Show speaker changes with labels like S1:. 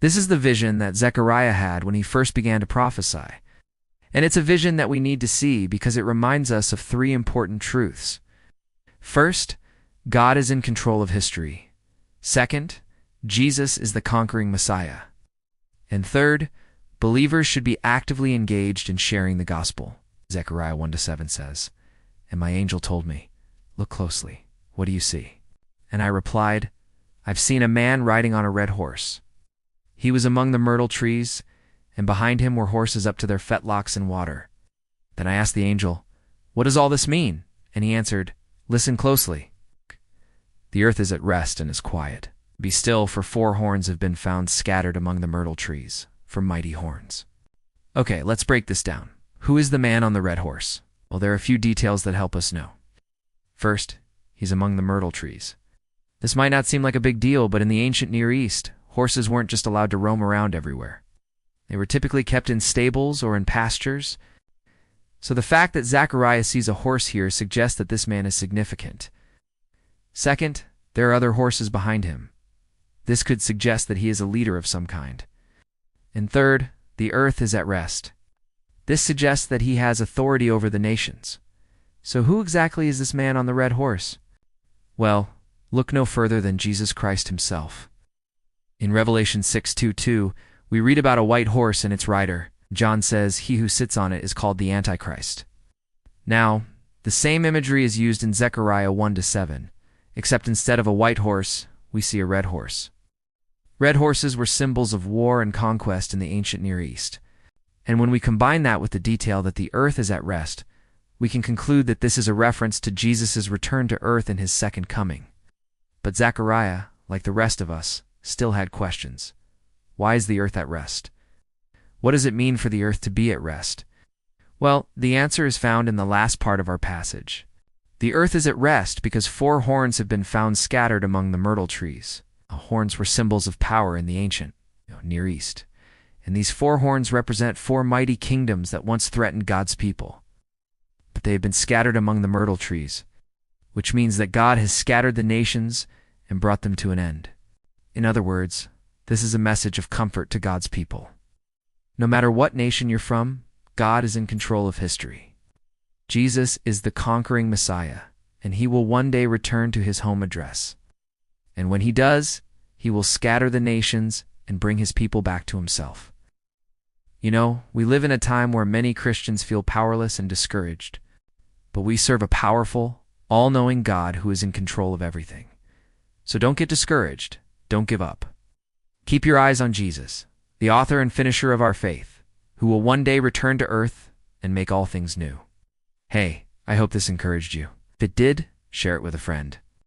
S1: This is the vision that Zechariah had when he first began to prophesy. And it's a vision that we need to see because it reminds us of three important truths. First, God is in control of history. Second, Jesus is the conquering Messiah. And third, believers should be actively engaged in sharing the gospel. Zechariah 1-7 says, "And my angel told me, 'Look closely. What do you see?' And I replied, 'I've seen a man riding on a red horse. He was among the myrtle trees, and behind him were horses up to their fetlocks in water.' Then I asked the angel, 'What does all this mean?' And he answered, 'Listen closely. The earth is at rest and is quiet. Be still, for 4 horns have been found scattered among the myrtle trees, for mighty horns.'" Okay, let's break this down. Who is the man on the red horse? Well, there are a few details that help us know. First, he's among the myrtle trees. This might not seem like a big deal, but in the ancient Near East, horses weren't just allowed to roam around everywhere. They were typically kept in stables or in pastures. So the fact that Zechariah sees a horse here suggests that this man is significant. Second, there are other horses behind him. This could suggest that he is a leader of some kind. And third, the earth is at rest. This suggests that he has authority over the nations. So who exactly is this man on the red horse? Well, look no further than Jesus Christ himself. In Revelation 6:2-2, we read about a white horse and its rider. John says he who sits on it is called the Antichrist. Now, the same imagery is used in Zechariah 1-7, except instead of a white horse, we see a red horse. Red horses were symbols of war and conquest in the ancient Near East. And when we combine that with the detail that the earth is at rest, we can conclude that this is a reference to Jesus' return to earth in his second coming. But Zechariah, like the rest of us, still had questions. Why is the earth at rest? What does it mean for the earth to be at rest? Well, the answer is found in the last part of our passage. The earth is at rest because 4 horns have been found scattered among the myrtle trees. Horns were symbols of power in the ancient Near East. And these 4 horns represent 4 mighty kingdoms that once threatened God's people. But they have been scattered among the myrtle trees, which means that God has scattered the nations and brought them to an end. In other words, this is a message of comfort to God's people. No matter what nation you're from, God is in control of history. Jesus is the conquering Messiah, and he will one day return to his home address. And when he does, he will scatter the nations and bring his people back to himself. You know, we live in a time where many Christians feel powerless and discouraged, but we serve a powerful, all-knowing God who is in control of everything. So don't get discouraged. Don't give up. Keep your eyes on Jesus, the author and finisher of our faith, who will one day return to earth and make all things new. Hey, I hope this encouraged you. If it did, share it with a friend.